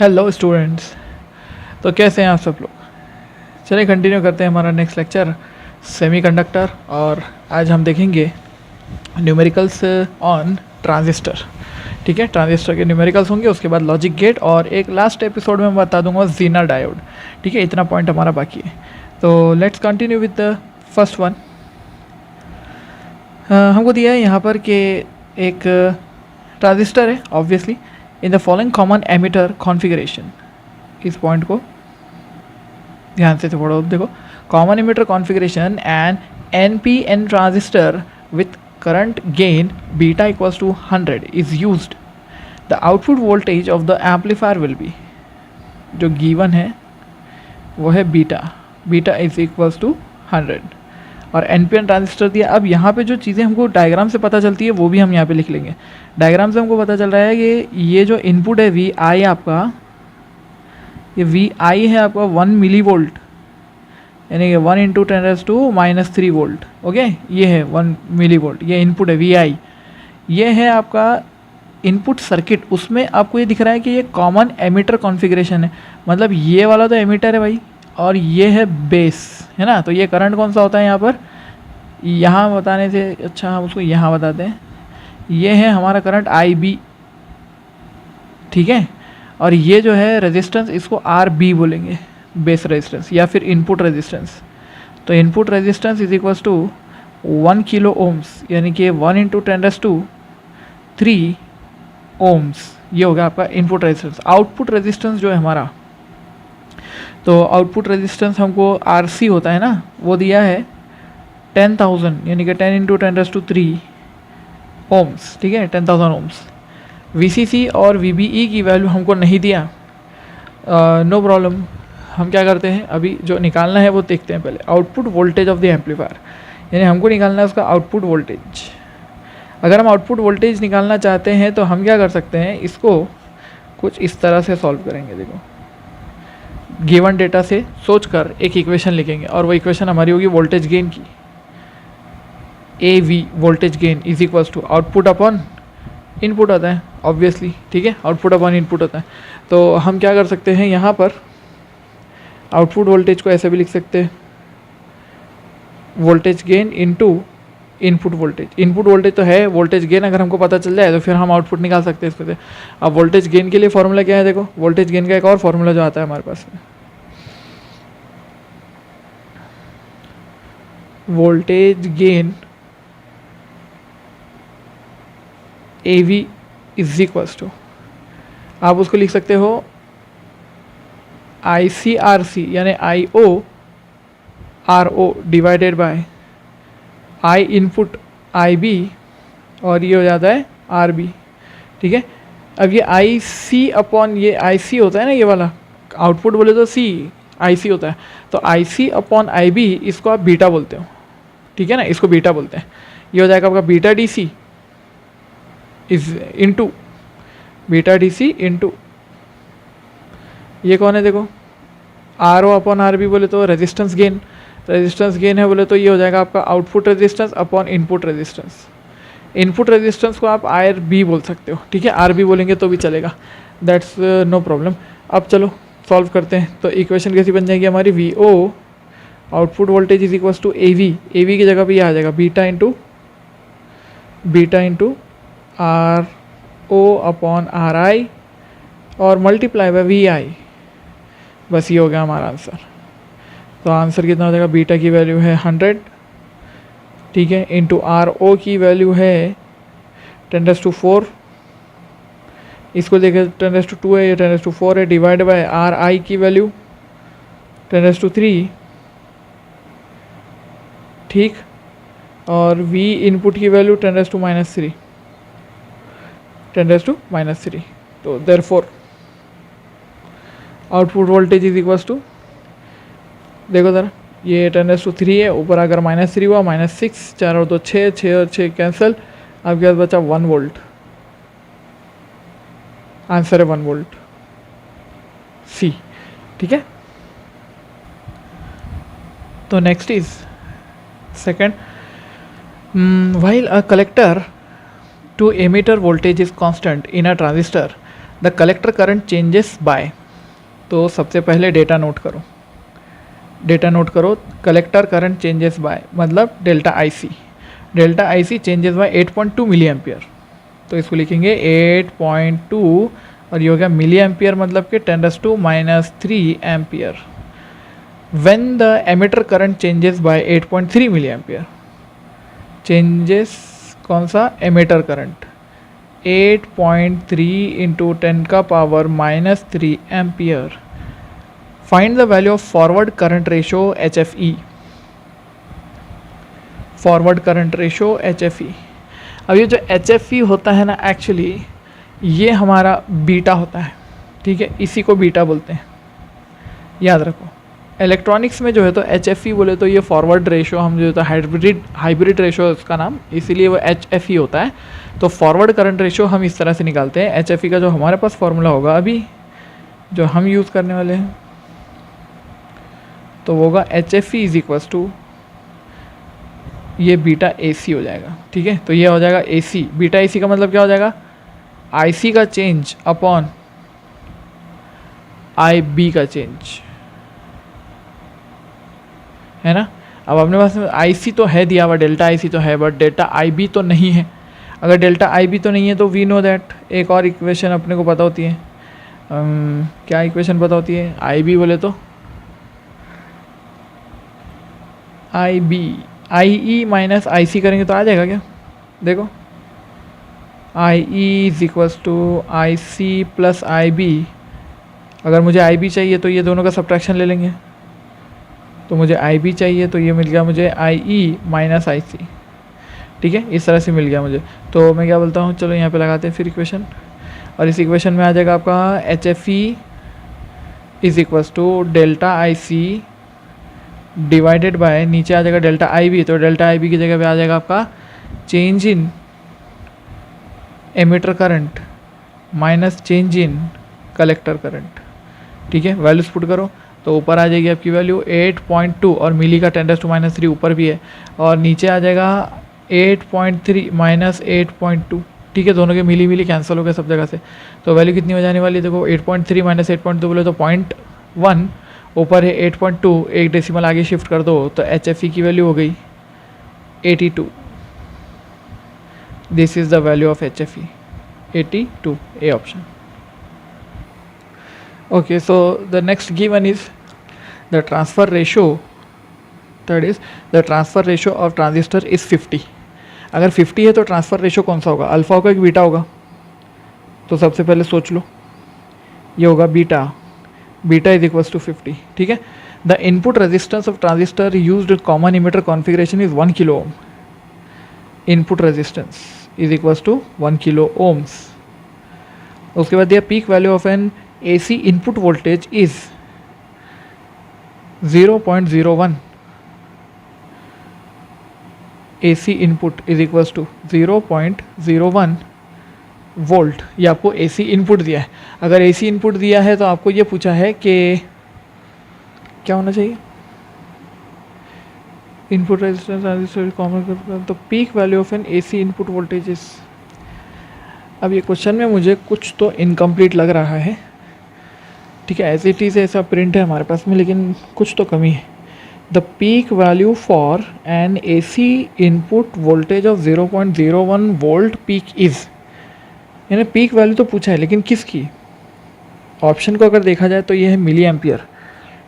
Hello students. तो कैसे हैं आप सब लोग? चलिए कंटिन्यू करते हैं हमारा नेक्स्ट लेक्चर सेमीकंडक्टर, और आज हम देखेंगे न्यूमेरिकल्स ऑन ट्रांजिस्टर। ठीक है, ट्रांजिस्टर के न्यूमेरिकल्स होंगे, उसके बाद लॉजिक गेट, और एक लास्ट एपिसोड में मैं बता दूंगा जीनर डायोड। ठीक है, इतना पॉइंट हमारा बाकी है। तो let's continue with the first one. हमको दिया है यहाँ पर कि एक ट्रांजिस्टर है obviously in the following common emitter configuration. इस पॉइंट को ध्यान से पढ़ो। देखो, common emitter configuration and NPN transistor with current gain beta equals to 100 is used. The output voltage of the amplifier will be, जो given है वो है बीटा इज इक्वल्स टू 100, और NPN ट्रांजिस्टर दिया। अब यहाँ पे जो चीज़ें हमको डायग्राम से पता चलती है वो भी हम यहाँ पे लिख लेंगे। डायग्राम से हमको पता चल रहा है कि ये जो इनपुट है VI आपका, ये VI है आपका 1 मिली वोल्ट, यानी कि 1 इंटू 10⁻³ वोल्ट। ओके, ये है 1 मिली वोल्ट, ये इनपुट है VI। ये है आपका इनपुट सर्किट, उसमें आपको ये दिख रहा है कि ये कॉमन एमिटर कॉन्फ़िगरेशन है, मतलब ये वाला तो एमिटर है भाई, और ये है बेस, है ना। तो ये करंट कौन सा होता है यहाँ पर, यहाँ बताने से अच्छा हम उसको यहाँ बताते हैं। ये है हमारा करंट IB, ठीक है। और ये जो है रेजिस्टेंस, इसको RB बोलेंगे, बेस रेजिस्टेंस या फिर इनपुट रेजिस्टेंस। तो input resistance is equals to 1 kilo ohms, यानी कि 1 इंटू 10⁻³ ओम्स, ये होगा आपका इनपुट रेजिस्टेंस। आउटपुट रेजिस्टेंस जो है हमारा, तो आउटपुट रेजिस्टेंस हमको RC होता है ना, वो दिया है 10,000, यानी कि 10 इंटू 10⁻³ ओम्स, ठीक है, 10,000 ओम्स। VCC और VBE की वैल्यू हमको नहीं दिया, नो प्रॉब्लम। हम क्या करते हैं, अभी जो निकालना है वो देखते हैं पहले। Output voltage of the amplifier, यानी हमको निकालना है उसका आउटपुट वोल्टेज। अगर हम आउटपुट वोल्टेज निकालना चाहते हैं तो हम क्या कर सकते हैं, इसको कुछ इस तरह से सॉल्व करेंगे। देखो, गिवन डेटा से सोचकर एक इक्वेशन लिखेंगे, और वो इक्वेशन हमारी होगी वोल्टेज गेन की। AV voltage gain is equals to output upon input होता है ऑब्वियसली, ठीक है, आउटपुट अपॉन इनपुट होता है। तो हम क्या कर सकते हैं, यहाँ पर आउटपुट वोल्टेज को ऐसे भी लिख सकते हैं, voltage gain into input voltage. Input voltage तो है, वोल्टेज गेन अगर हमको पता चल जाए तो फिर हम आउटपुट निकाल सकते हैं इसमें से। अब वोल्टेज गेन के लिए फॉर्मूला क्या है, देखो, वोल्टेज गेन का एक और फॉर्मूला जो आता है हमारे पास, voltage gain AV is equals to, आप उसको लिख सकते हो ICRC, यानी IO divided by I input IB, और ये हो जाता है RB, ठीक है। अब ये IC अपॉन ये IC होता है ना, ये वाला आउटपुट बोले तो IC होता है, तो IC अपॉन IB, इसको आप बीटा बोलते हो, ठीक है ना, इसको बीटा बोलते हैं। ये हो जाएगा आपका beta DC is into beta DC into, ये कौन है, देखो, RO अपॉन RB बोले तो रेजिस्टेंस गेन है बोले तो ये हो जाएगा आपका output resistance upon input resistance. Input resistance को आप RB बोल सकते हो, ठीक है, RB बोलेंगे तो भी चलेगा, दैट्स नो प्रॉब्लम। अब चलो सॉल्व करते हैं। तो इक्वेशन कैसी बन जाएगी हमारी, VO output voltage is equals to AV की जगह पे ये आ जाएगा beta into RO upon RI और मल्टीप्लाई बाय VI। बस ये हो गया हमारा आंसर। तो आंसर कितना हो जाएगा, बीटा की वैल्यू है 100, ठीक है, इंटू RO की वैल्यू है 10⁻⁴, इसको देखें 10⁻² है, ये 10⁻⁴ है, डिवाइड बाय RI की वैल्यू 10⁻3, ठीक, और V इनपुट की वैल्यू 10⁻⁻3। तो therefore output voltage is equals to, देखो ज़रा, ये 10⁻3 है, ऊपर अगर -3 हुआ -6, 4 और 2 6, 6 और 6 कैंसिल, आपके पास बचा 1 वोल्ट। आंसर है 1 वोल्ट, C, ठीक है। तो next is second, while a collector to emitter voltage is constant in a transistor, the collector current changes by, तो सबसे पहले डेटा नोट करो, कलेक्टर करंट चेंजेस बाय मतलब delta I C changes by 8.2 milli ampere, तो इसको लिखेंगे 8.2 और ये हो गया मिली एम्पियर मतलब कि 10⁻³ ampere. When the emitter current changes by 8.3 milli ampere, changes कौन सा, emitter current 8.3 into 10⁻³ ampere. Find the value of forward current ratio HFE, forward current ratio HFE। अब ये जो HFE होता है ना, एक्चुअली ये हमारा बीटा होता है, ठीक है, इसी को बीटा बोलते हैं, याद रखो। इलेक्ट्रॉनिक्स में जो है तो HFE बोले तो ये फॉरवर्ड रेशो, हम जो है तो हाइब्रिड रेशो है उसका नाम, इसीलिए वो HFE होता है। तो फॉरवर्ड करंट रेशो हम इस तरह से निकालते हैं। HFE का जो हमारे पास फॉर्मूला होगा अभी जो हम यूज़ करने वाले हैं, तो वो होगा HFE इज इक्वल्स टू, ये बीटा AC हो जाएगा, ठीक है। तो ये हो जाएगा AC, बीटा AC का मतलब क्या हो जाएगा, IC का चेंज अपॉन IB का चेंज, है ना। अब अपने पास IC तो है दिया हुआ, डेल्टा IC तो है, बट डेल्टा IB तो नहीं है। अगर डेल्टा IB तो नहीं है तो वी नो दैट एक और इक्वेशन अपने को पता होती है, क्या इक्वेशन पता होती है, IB बोले तो IE माइनस IC करेंगे तो आ जाएगा क्या, देखो IE is equals to IC plus IB। अगर मुझे IB चाहिए तो ये दोनों का सब्ट्रैक्शन ले लेंगे, तो मुझे IB चाहिए तो ये मिल गया मुझे IE माइनस IC, ठीक है, इस तरह से मिल गया मुझे। तो मैं क्या बोलता हूँ, चलो यहाँ पे लगाते हैं फिर इक्वेशन, और इस इक्वेशन में आ जाएगा आपका HFE is equals to delta IC divided by, नीचे आ जाएगा डेल्टा IB, तो डेल्टा IB की जगह पे आ जाएगा आपका change in emitter current minus change in collector current, ठीक है। वैल्यूज पुट करो तो ऊपर आ जाएगी आपकी वैल्यू 8.2 और मिली का 10⁻³ ऊपर भी है, और नीचे आ जाएगा 8.3 माइनस 8.2, ठीक है। दोनों के मिली कैंसिल हो गए सब जगह से, तो वैल्यू कितनी हो जाने वाली है, देखो 8.3 माइनस 8.2 बोले तो 0.1, ऊपर है 8.2, एक डेसिमल आगे शिफ्ट कर दो तो HFE की वैल्यू हो गई 82। This is the value of HFE 82, A option. Okay, so the next given is the transfer ratio, that is the transfer ratio of transistor is 50। अगर 50 है तो ट्रांसफ़र रेशो कौन सा होगा, अल्फ़ा होगा कि बीटा होगा, तो सबसे पहले सोच लो, ये होगा बीटा इज इक्वल्स टू 50, ठीक है। The input resistance of transistor used common emitter configuration is 1 kilo ohm, input resistance is equals to 1 kilo ohms. उसके बाद दिया peak value of an AC input voltage is 0.01, AC input is equals to 0.01 volt. ये आपको AC input दिया है। अगर AC input दिया है तो आपको ये पूछा है कि क्या होना चाहिए, इनपुट रेजिस्टेंस कॉमन, तो peak value of an AC input voltage is. अब ये क्वेश्चन में मुझे कुछ तो इनकम्प्लीट लग रहा है, ठीक है, एज इट इज़ ऐसा प्रिंट है हमारे पास में, लेकिन कुछ तो कमी है। The peak value for an AC input voltage of 0.01 volt peak is, यानी पीक वैल्यू तो पूछा है लेकिन किसकी, ऑप्शन को अगर देखा जाए तो ये है मिली एम्पियर,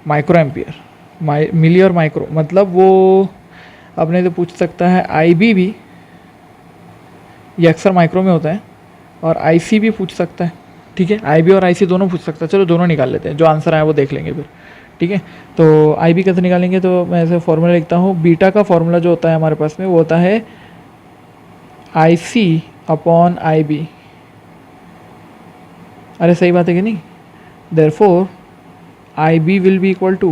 माइक्रो एम्पियर, मिली और माइक्रो, मतलब वो अपने तो पूछ सकता है IB भी, ये अक्सर माइक्रो में होता है, और IC भी पूछ सकता है, ठीक है। IB और IC दोनों पूछ सकता है, चलो दोनों निकाल लेते हैं, जो आंसर आए वो देख लेंगे फिर, ठीक है। तो IB कैसे निकालेंगे, तो मैं ऐसे फॉर्मूला लिखता हूँ, बीटा का फॉर्मूला जो होता है हमारे पास में वो होता है IC अपॉन IB, अरे सही बात है कि नहीं, therefore IB will be equal to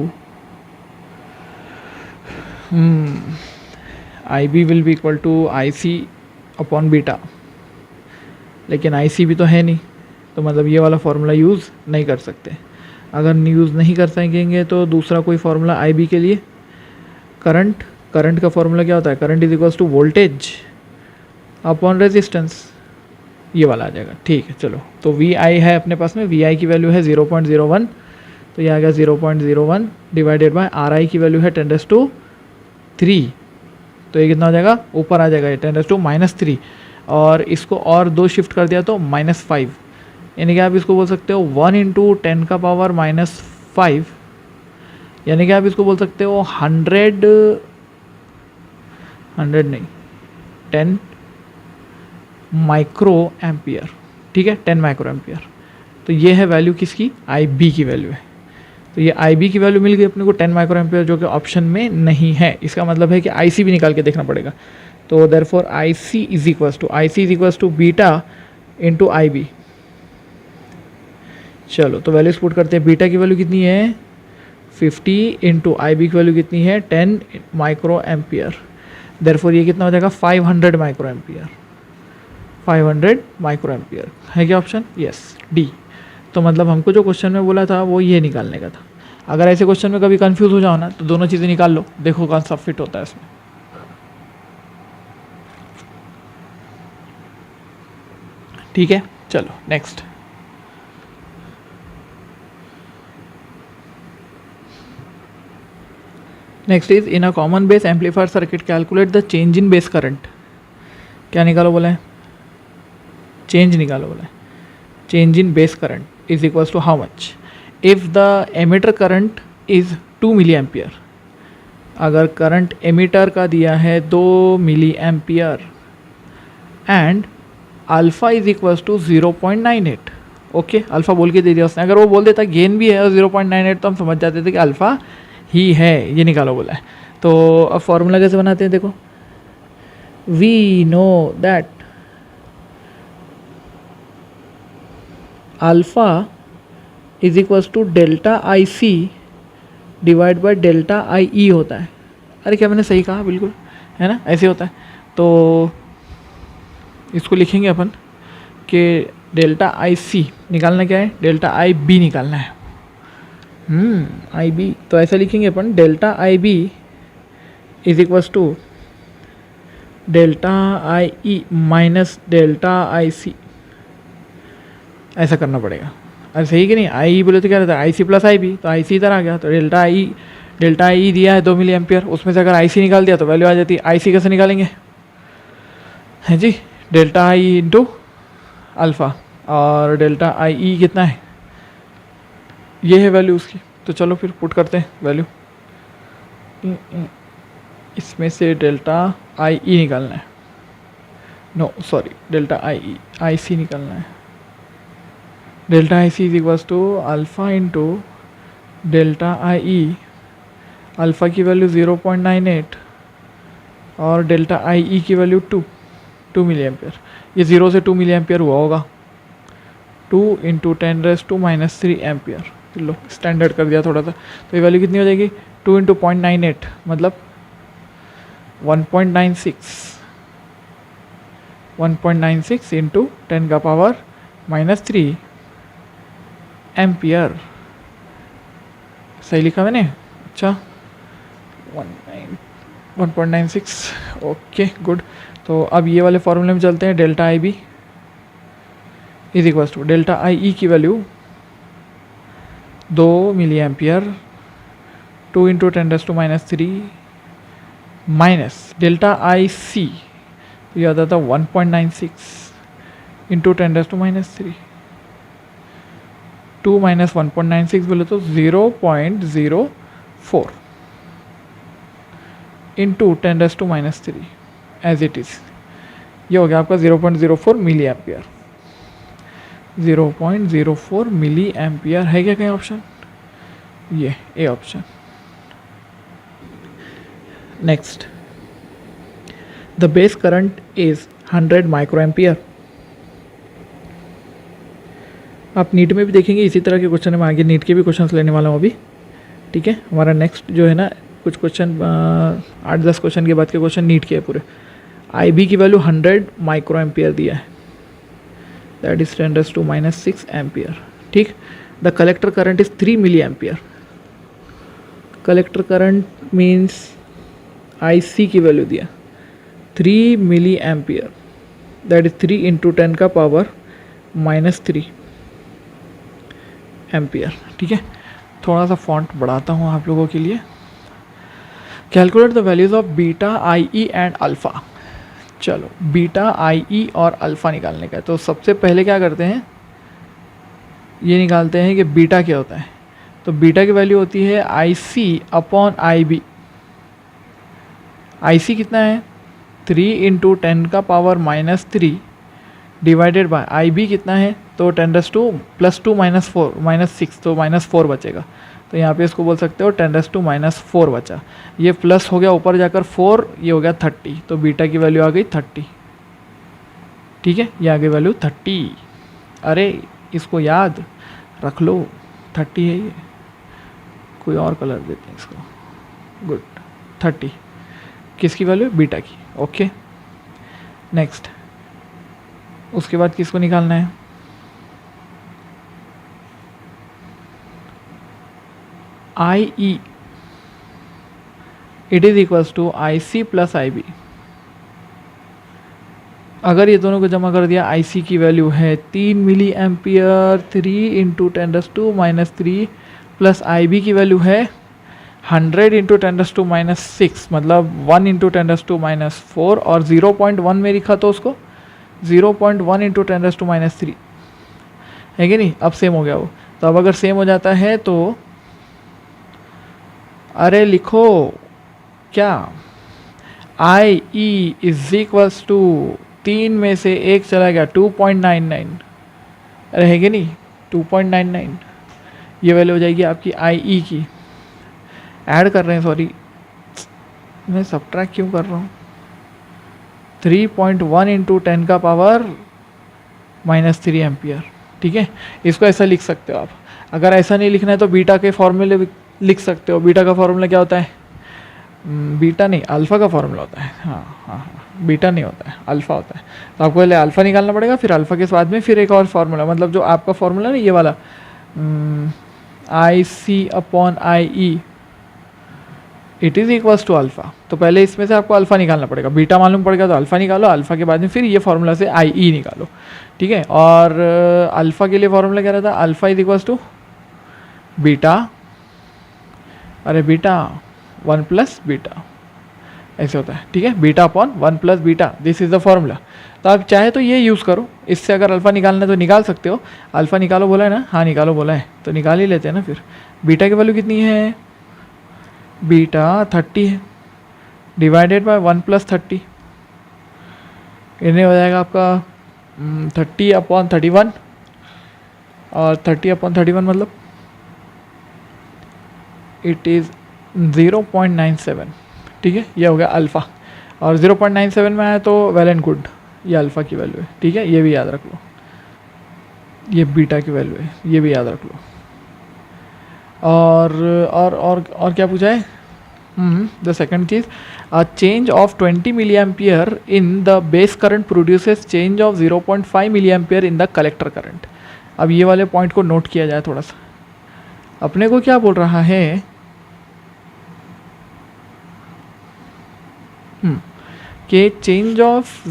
IB will be equal to IC upon beta, लेकिन IC भी तो है नहीं, तो मतलब ये वाला फार्मूला यूज़ नहीं कर सकते। अगर यूज़ नहीं कर सकेंगे तो दूसरा कोई फार्मूला IB के लिए, करंट का फार्मूला क्या होता है, current is equals to voltage upon resistance, ये वाला आ जाएगा, ठीक है। चलो तो वी आई है अपने पास में, वी आई की वैल्यू है 0.01, तो ये आ गया 0.01 डिवाइडेड बाय आर आई की वैल्यू है 10⁻3, तो ये कितना हो जाएगा, ऊपर आ जाएगा ये 10⁻3, और इसको और 2 शिफ्ट कर दिया तो -5, यानी कि आप इसको बोल सकते हो 1 × 10⁻⁻5, यानी कि आप इसको बोल सकते हो 100 नहीं 10 माइक्रो एम्पियर, ठीक है, 10 माइक्रो एम्पियर। तो ये है वैल्यू किसकी, आई बी की वैल्यू है। तो ये आई बी की वैल्यू मिल गई अपने को 10 माइक्रो एम्पियर, जो कि ऑप्शन में नहीं है। इसका मतलब है कि आई सी भी निकाल के देखना पड़ेगा। तो therefore I C is equals to beta into I B. चलो तो वैल्यूज पुट करते हैं। बीटा की वैल्यू कितनी है 50 इंटू आई बी की वैल्यू कितनी है 10 माइक्रो एम्पियर। देयरफॉर ये कितना हो जाएगा 500 माइक्रो एम्पियर, 500 माइक्रो एम्पियर है क्या ऑप्शन, यस डी। तो मतलब हमको जो क्वेश्चन में बोला था वो ये निकालने का था। अगर ऐसे क्वेश्चन में कभी कंफ्यूज हो जाओ ना तो दोनों चीज़ें निकाल लो, देखो कौन सा फिट होता है इसमें। ठीक है, चलो next. Next is in a common base amplifier circuit calculate the change in base current. क्या निकालो बोला है, चेंज निकालो बोला है। Change in base current is equals to how much if the emitter current is 2 milli ampere. अगर current emitter का दिया है 2 मिली ampere and alpha is equals to 0.98। Okay, alpha बोल के दे दिया उसने। अगर वो बोल देता गेन भी है और 0.98 तो हम समझ जाते थे कि अल्फा ही है, ये निकालो बोला है। तो अब फॉर्मूला कैसे बनाते हैं देखो, we know that alpha is equals to delta I C divide by delta I E होता है। अरे क्या मैंने सही कहा, बिल्कुल है ना, ऐसे होता है। तो इसको लिखेंगे अपन कि डेल्टा आई सी निकालना क्या है, डेल्टा आई बी निकालना है। आई बी, तो ऐसा लिखेंगे अपन delta I B is equals to delta I E minus delta I C, ऐसा करना पड़ेगा। अरे सही कि नहीं, आई बोले तो क्या रहता है आई सी प्लस आई बी, तो आई सी इधर आ गया। तो डेल्टा आई दिया है 2 मिली एम्पियर, उसमें से अगर आई सी निकाल दिया तो वैल्यू आ जाती है। आई सी कैसे निकालेंगे, है जी, डेल्टा आई इंटू अल्फ़ा, और डेल्टा आई ई कितना है, ये है वैल्यू उसकी। तो चलो फिर पुट करते हैं वैल्यू, इसमें से डेल्टा आई ई निकालना है, no sorry delta I C निकालना है। Delta I C is equals to alpha into delta I E, alpha की वैल्यू 0.98 और डेल्टा आई ई की वैल्यू 2 मिली एम्पियर। ये 0 से 2 मिली एम्पियर हुआ होगा, 2 × 10⁻³ एम्पियर। लो स्टैंडर्ड कर दिया थोड़ा सा, तो ये वैल्यू कितनी हो जाएगी 2 × 0.98 मतलब 1.96 इंटू 10⁻³ एम्पियर। सही लिखा मैंने, अच्छा 1.96, ओके गुड। तो अब ये वाले फॉर्मूले में चलते हैं। Delta I B is equals to delta I E की value 2 milli ampere 2 × 10⁻³ minus delta I C, तो ये आता था 1.96 इंटू 10⁻³ 2 माइनस 1.96 बोले तो 0.04 इंटू 10⁻³ एज इट इज़। ये हो गया आपका 0.04 मिली एम्पियर। 0.04 मिली एम्पियर है क्या कहीं ऑप्शन, ये A option. Next, the base current is 100 micro ampere. आप नीट में भी देखेंगे इसी तरह के क्वेश्चन में, आगे नीट के भी क्वेश्चंस लेने वाला हूँ अभी, ठीक है। हमारा नेक्स्ट जो है ना कुछ क्वेश्चन 8-10 क्वेश्चन के बाद के क्वेश्चन नीट के है पूरे। आई बी की वैल्यू 100 माइक्रो एम्पियर दिया है, दैट इज 10⁻⁻6 एम्पियर, ठीक। The collector current is 3 milli ampere. Collector current means I C की वैल्यू दिया 3 milli ampere, that is 3 into 10 का पावर -3 एम्पियर। ठीक है, थोड़ा सा फॉन्ट बढ़ाता हूँ आप लोगों के लिए। Calculate the values of beta, I E and alpha. चलो बीटा, आई ई और अल्फ़ा निकालने का है। तो सबसे पहले क्या करते हैं, ये निकालते हैं कि बीटा क्या होता है। तो बीटा की वैल्यू होती है आई सी अपॉन आई बी। आई सी कितना है 3 इंटू 10 का power -3 divided by I B कितना है, तो 10⁻² +2 -4 -6, तो -4 बचेगा। तो यहाँ पे इसको बोल सकते हो 10⁻² -4 बचा। ये प्लस हो गया ऊपर जाकर 4, ये हो गया 30, तो बीटा की वैल्यू आ गई 30। ठीक है, ये आ गई वैल्यू 30। अरे इसको याद रख लो, 30 है ये, कोई और कलर देते हैं इसको। गुड, 30 किसकी वैल्यू, बीटा की। ओके नेक्स्ट, उसके बाद किसको निकालना है, I E, it is equals to I C plus I B. अगर ये दोनों को जमा कर दिया, आई सी की वैल्यू है 3 milli ampere, 3 into 10⁻³ -3 plus I B की वैल्यू है 100 इंटू 10⁻⁻6, मतलब 1 इंटू 10⁻⁻4, और 0.1 में लिखा तो उसको 0.1 इंटू 10⁻³ है कि नहीं। अब सेम हो गया वो। तो अब अगर सेम हो जाता है तो अरे लिखो क्या, आई ई इज इक्वल्स टू 3 में से 1 चला गया 2.99, रहेगी नहीं 2.99, ये वैल्यू हो जाएगी आपकी आई ई की। ऐड कर रहे हैं, सॉरी मैं सबट्रैक्ट क्यों कर रहा हूँ, 3.1 इंटू 10 का पावर -3 एम्पियर। ठीक है, इसको ऐसा लिख सकते हो आप। अगर ऐसा नहीं लिखना है तो बीटा के फॉर्मूले लिख सकते हो। बीटा का फॉर्मूला क्या होता है, बीटा नहीं अल्फ़ा का फॉर्मूला होता है। हाँ, बीटा नहीं होता है, अल्फ़ा होता है। तो आपको पहले अल्फ़ा निकालना पड़ेगा, फिर अल्फ़ा के बाद में फिर एक और फार्मूला, मतलब जो आपका फार्मूला ना ये वाला I C upon I E, it is equals to alpha. तो पहले इसमें से आपको अल्फ़ा निकालना पड़ेगा, बीटा मालूम पड़ेगा तो अल्फ़ा निकालो, अल्फ़ा के बाद में फिर ये फार्मूला से आई ई निकालो। ठीक है, और अल्फ़ा के लिए फार्मूला क्या रहता है, alpha is equals to beta, अरे बीटा 1 प्लस बीटा, ऐसे होता है। ठीक है, beta upon 1 plus beta, this is the formula. तो आप चाहे तो ये यूज़ करो, इससे अगर अल्फ़ा निकालना है तो निकाल सकते हो। अल्फ़ा निकालो बोला है ना, हाँ निकालो बोला है तो निकाल ही लेते हैं ना। फिर बीटा की वैल्यू कितनी है, बीटा 30 है, डिवाइडेड बाय 1 प्लस 30, इन्हें हो जाएगा आपका 30/31, और 30/31 मतलब इट इज़ 0.97। ठीक है, ये हो गया अल्फ़ा, और 0.97 में आया तो वेल एंड गुड, ये अल्फ़ा की वैल्यू है। ठीक है, ये भी याद रख लो, ये बीटा की वैल्यू है, ये भी याद रख लो। और क्या पूछा है, द सेकंड चीज़, a change of 20 milli ampere in the base current produces change of 0.5 milli ampere in the collector current. अब ये वाले पॉइंट को नोट किया जाए थोड़ा सा। अपने को क्या बोल रहा है कि change of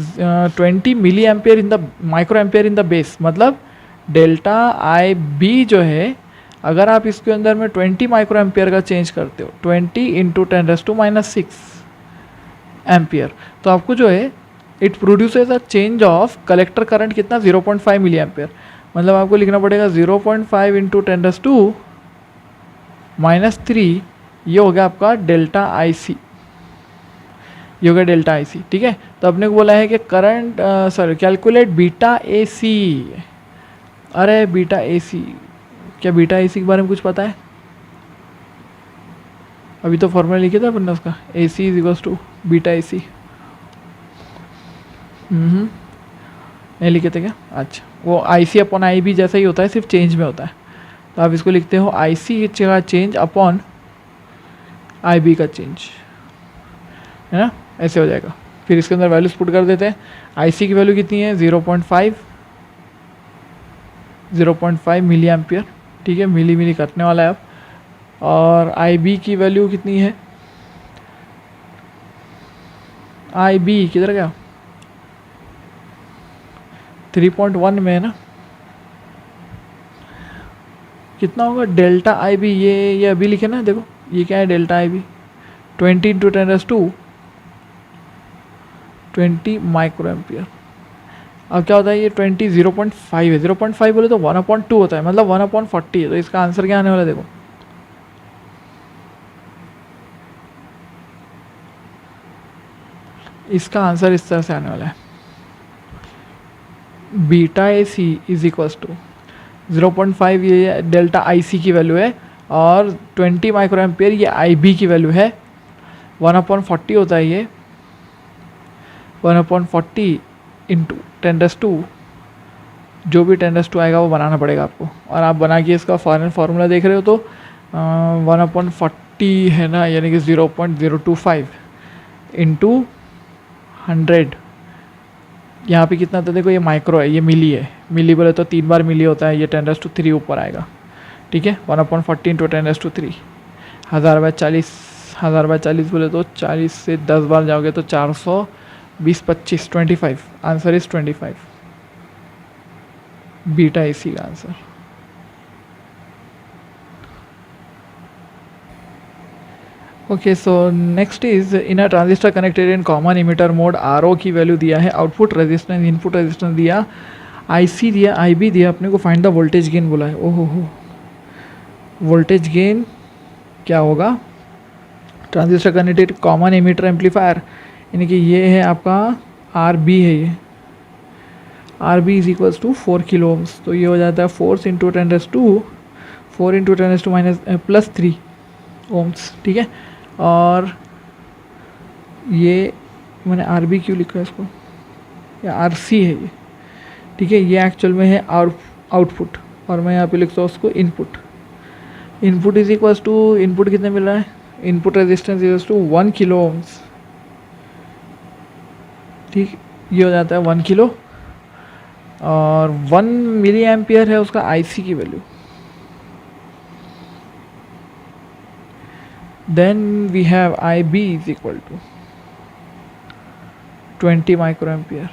20 milli ampere in the micro ampere in the base, मतलब डेल्टा आई बी जो है, अगर आप इसके अंदर में 20 माइक्रो एम्पियर का चेंज करते हो, 20 इंटू 10⁻⁻6 एम्पियर, तो आपको जो है it produces a change of collector current कितना 0.5 मिली एम्पियर। मतलब आपको लिखना पड़ेगा 0.5 इंटू 10⁻⁻3, ये हो गया आपका डेल्टा आई सी, ये हो गया डेल्टा आई सी। ठीक है, तो अपने को बोला है कि current sorry calculate beta A C. अरे बीटा ए सी, क्या बीटा ए सी के बारे में कुछ पता है, अभी तो फॉर्मूला लिखे था अपन ने उसका, A C is equals to beta A C. नहीं लिखे थे क्या, अच्छा वो आई सी अपॉन आई बी जैसा ही होता है, सिर्फ चेंज में होता है। तो आप इसको लिखते हो आई सी का चेंज अपॉन आई बी का चेंज, है ना, ऐसे हो जाएगा। फिर इसके अंदर वैल्यूज पुट कर देते हैं। आई सी की वैल्यू कितनी है 0.5 मिली एम्पियर। ठीक है, मिली काटने वाला है अब। और आई बी की वैल्यू कितनी है, आई बी किधर गया, 3.1 में है ना, कितना होगा डेल्टा आई बी, ये अभी लिखे ना, देखो ये क्या है delta I B, 20 into 10⁻², 20 micro ampere. अब क्या होता है ये 20 0.5 है, 0.5 बोले तो 1/2 होता है, मतलब 1/40 है। तो इसका आंसर क्या आने वाला है देखो, इसका आंसर इस तरह से आने वाला है, beta A C is equals to 0.5 ये डेल्टा आई सी की वैल्यू है, और 20 माइक्रो एम्पियर ये आई बी की वैल्यू है। 1/40 होता है ये, 1/40 इंटू 10⁻², जो भी 10⁻² आएगा वो बनाना पड़ेगा आपको, और आप बना के इसका फाइनल फार्मूला देख रहे हो तो 1/40 है ना, यानी कि 0.025 इंटू 100। यहाँ पे कितना था देखो, ये माइक्रो है, ये मिली है, मिली बोले तो 3 बार मिली होता है, ये 10⁻³ ऊपर आएगा, ठीक है। 1/40 इंटू 10⁻³ 1000/40 बोले तो 40 से 10 बार जाओगे तो 420 25 25, आंसर इज 25, बीटा इसी का answer. Okay, so next is in a transistor connected in common emitter mode, R O की वैल्यू दिया है, आउटपुट रेजिस्टेंस, इनपुट रेजिस्टेंस दिया, आई सी दिया, आई बी दिया, अपने को फाइंड द वोल्टेज गेन बोला है। ओहो हो, वोल्टेज गेन क्या होगा, transistor connected common emitter amplifier, यानी कि ये है आपका आर बी है, ये R B is equals to 4 kilo ohms, तो ये हो जाता है 4 इंटू 10⁻², 4 इंटू 10⁻² माइनस +3 ओम्स, ठीक है। और ये मैंने आर बी क्यों लिखा है इसको, या आर सी है ये, ठीक है। ये एक्चुअल में है आउटपुट, और मैं यहाँ पे लिखता हूँ उसको input. Input is equals to, input कितने मिल रहा है, input resistance is to 1 kilo ohms, ठीक, ये हो जाता है 1 किलो, और 1 मिली एम्पियर है उसका आई सी की value. Then we have IB is equal to 20 microampere.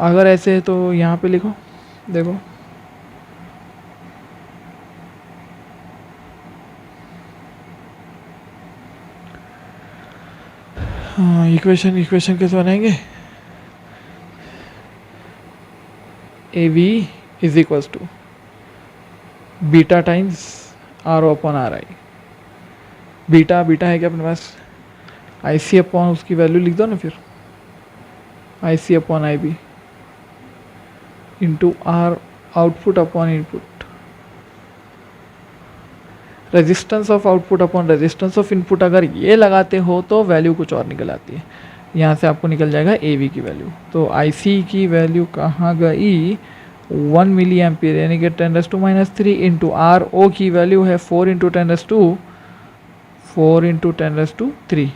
अगर ऐसे है तो यहाँ पे लिखो, देखो इक्वेशन कैसे बनाएंगे, A V is equals to beta times R O upon R I. Beta है क्या अपने पास, आई सी अपॉन उसकी वैल्यू लिख दो ना, फिर I C upon I B into R output upon input, resistance of output upon resistance of input. अगर ये लगाते हो तो वैल्यू कुछ और निकल आती है, यहाँ से आपको निकल जाएगा ए वी की वैल्यू। तो आई सी की वैल्यू कहाँ गई, 1 मिली एम्पियर, यानी कि 10⁻³ इंटू आर ओ की वैल्यू है 4 इंटू 10⁻3,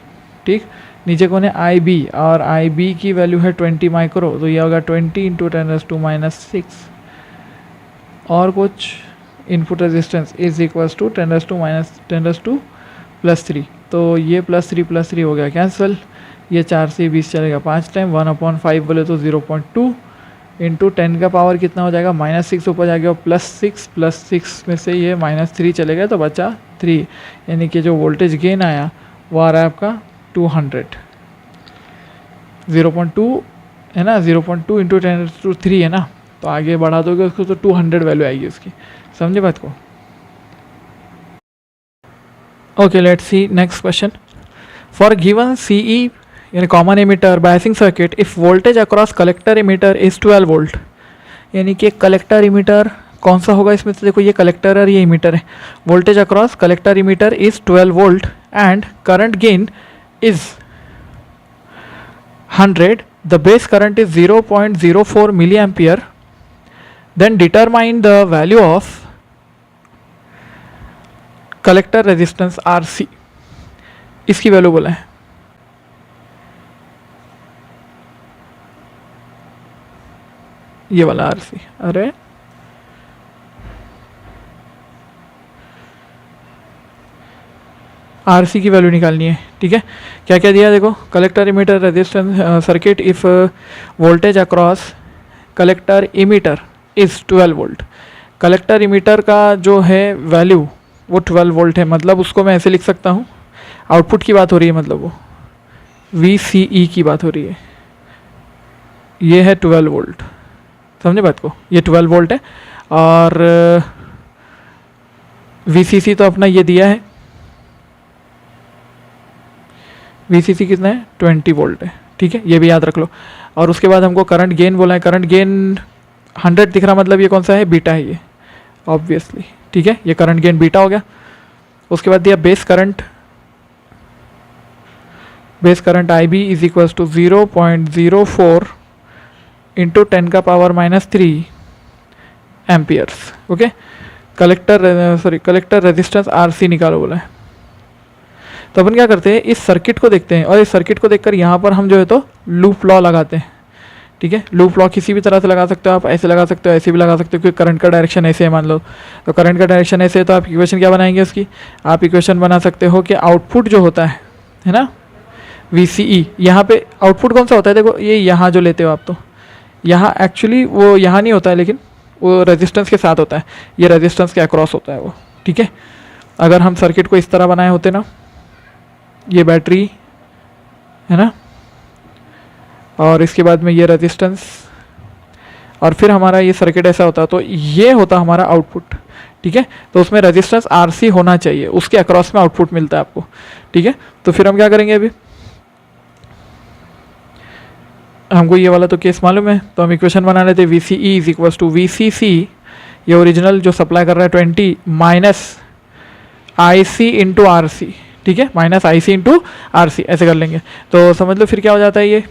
ठीक। नीचे कौन है, आई बी, और आई बी की वैल्यू है 20 माइक्रो, तो ये होगा 20 इंटू 10⁻⁻6, और कुछ input resistance is equals to 10⁻⁻3, तो ये +3 हो गया कैंसिल, ये 4 से 20 चलेगा 5 टाइम, 1/5 बोले तो 0.2 इंटू 10 का पावर कितना हो जाएगा, -6 ऊपर जाएगा, +6 में से ये -3 चलेगा तो बचा 3, यानी कि जो वोल्टेज गेन आया वो आ रहा है आपका 200, 0.2 है ना, 0.2 इंटू 10⁻³ है ना, तो आगे बढ़ा दोगे उसको तो 200 वैल्यू आएगी उसकी, समझे बात को। Okay, let's see next question. For given CE यानी common emitter biasing circuit, if voltage across collector emitter is 12 volt, यानी कि कलेक्टर इमीटर कौन सा होगा इसमें से, देखो ये कलेक्टर और ये इमीटर है, voltage across collector emitter is 12 volt and current gain is 100, the base current is 0.04 milli ampere, then determine the value of collector resistance R C, इसकी वैल्यू बोला है। ये वाला आर सी, अरे RC की वैल्यू निकालनी है, ठीक है। क्या क्या दिया देखो, collector emitter resistance circuit if voltage across collector emitter is 12 volt. Collector emitter का जो है वैल्यू वो 12 वोल्ट है, मतलब उसको मैं ऐसे लिख सकता हूँ, आउटपुट की बात हो रही है, मतलब वो VCE की बात हो रही है, ये है 12 वोल्ट, समझे बात को, ये 12 वोल्ट है। और VCC तो अपना ये दिया है, VCC कितना है 20 वोल्ट है, ठीक है, ये भी याद रख लो। और उसके बाद हमको करंट गेन बोला है, करंट गेन 100 दिख रहा, मतलब ये कौन सा है, बीटा है ये ऑब्वियसली, ठीक है, ये करंट गेन बीटा हो गया। उसके बाद दिया base current IB is equal to 0.04 into 10 का power -3 amperes, okay. Collector resistance RC निकालो बोला है। तो अपन क्या करते हैं, इस सर्किट को देखते हैं और इस सर्किट को देखकर यहाँ पर हम जो है तो लूप लॉ लगाते हैं, ठीक है। लूप लॉ किसी भी तरह से लगा सकते हो आप, ऐसे लगा सकते हो, ऐसे भी लगा सकते हो, क्योंकि करंट का डायरेक्शन ऐसे है मान लो, तो करंट का डायरेक्शन ऐसे है, तो आप इक्वेशन क्या बनाएंगे उसकी, आप इक्वेशन बना सकते हो कि आउटपुट जो होता है ना, VCE, यहाँ पे आउटपुट कौन सा होता है, देखो ये यहाँ जो लेते हो आप, तो यहाँ एक्चुअली वो यहाँ नहीं होता है, लेकिन वो रेजिस्टेंस के साथ होता है, ये रेजिस्टेंस के अक्रॉस होता है वो, ठीक है। अगर हम सर्किट को इस तरह बनाए होते ना, ये बैटरी है ना, और इसके बाद में ये रेजिस्टेंस, और फिर हमारा ये सर्किट ऐसा होता, तो ये होता हमारा आउटपुट, ठीक है। तो उसमें रेजिस्टेंस RC होना चाहिए, उसके अक्रॉस में आउटपुट मिलता है आपको, ठीक है। तो फिर हम क्या करेंगे, अभी हमको ये वाला तो केस मालूम है, तो हम इक्वेशन बना लेते हैं, VCE is equal to VCC, ये ओरिजिनल जो सप्लाई कर रहा है 20 माइनस IC इंटू RC, ठीक है, माइनस IC इंटू RC, ऐसे कर लेंगे। तो समझ लो फिर क्या हो जाता है ये,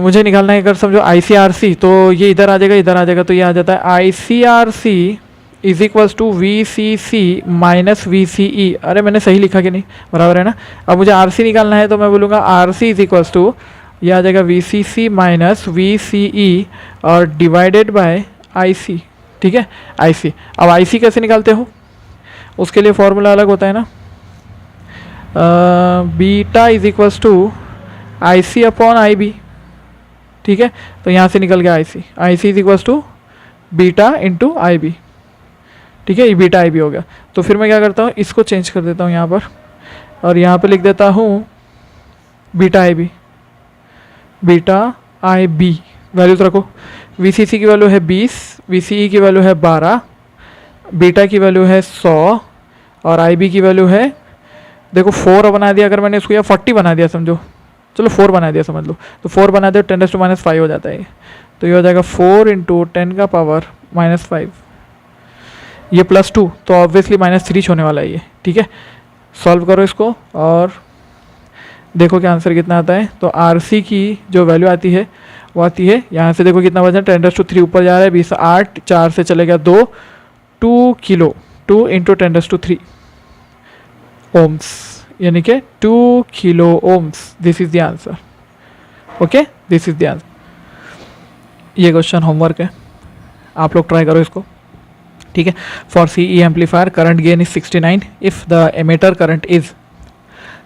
मुझे निकालना है, अगर समझो ICRC, तो ये इधर आ जाएगा, इधर आ जाएगा, तो ये आ जाता है ICRC is equals to VCC minus VCE। अरे मैंने सही लिखा कि नहीं, बराबर है ना। अब मुझे RC निकालना है, तो मैं बोलूँगा RC इज इक्वल्स टू, ये आ जाएगा VCC माइनस VCE और डिवाइडेड बाय IC, ठीक है, IC। अब IC कैसे निकालते हो, उसके लिए फॉर्मूला अलग होता है ना, beta is equals to IC upon IB, ठीक है। तो यहाँ से निकल गया IC is equals to beta into IB, ठीक है, ये बीटा IB हो गया। तो फिर मैं क्या करता हूँ, इसको चेंज कर देता हूँ यहाँ पर, और यहाँ पे लिख देता हूँ बीटा IB, वैल्यूज रखो। VCC की वैल्यू है 20, VCE की वैल्यू है 12, बीटा की वैल्यू है 100 और IB की वैल्यू है, देखो 4 बना दिया अगर मैंने इसको, या 40 बना दिया समझो, चलो 4 बना दिया समझ लो, तो 4 बना दो 10⁻⁵ हो जाता है, तो ये हो जाएगा 4 इंटू 10 का पावर -5, ये +2, तो ऑब्वियसली -3 होने वाला है ये, ठीक है। सॉल्व करो इसको और देखो क्या आंसर कितना आता है। तो RC की जो वैल्यू आती है वो आती है, यहाँ से देखो कितना वजन, 10⁻³ ऊपर जा रहा है, 20 8, 4 से चले गया 2 किलो, 2 इंटू 10⁻³ ओम्स, यानी कि 2 kilo ohms. This is the answer, okay, this is the answer. ये क्वेश्चन होमवर्क है, आप लोग ट्राई करो इसको, ठीक है। For CE amplifier current gain is 69, if the emitter current is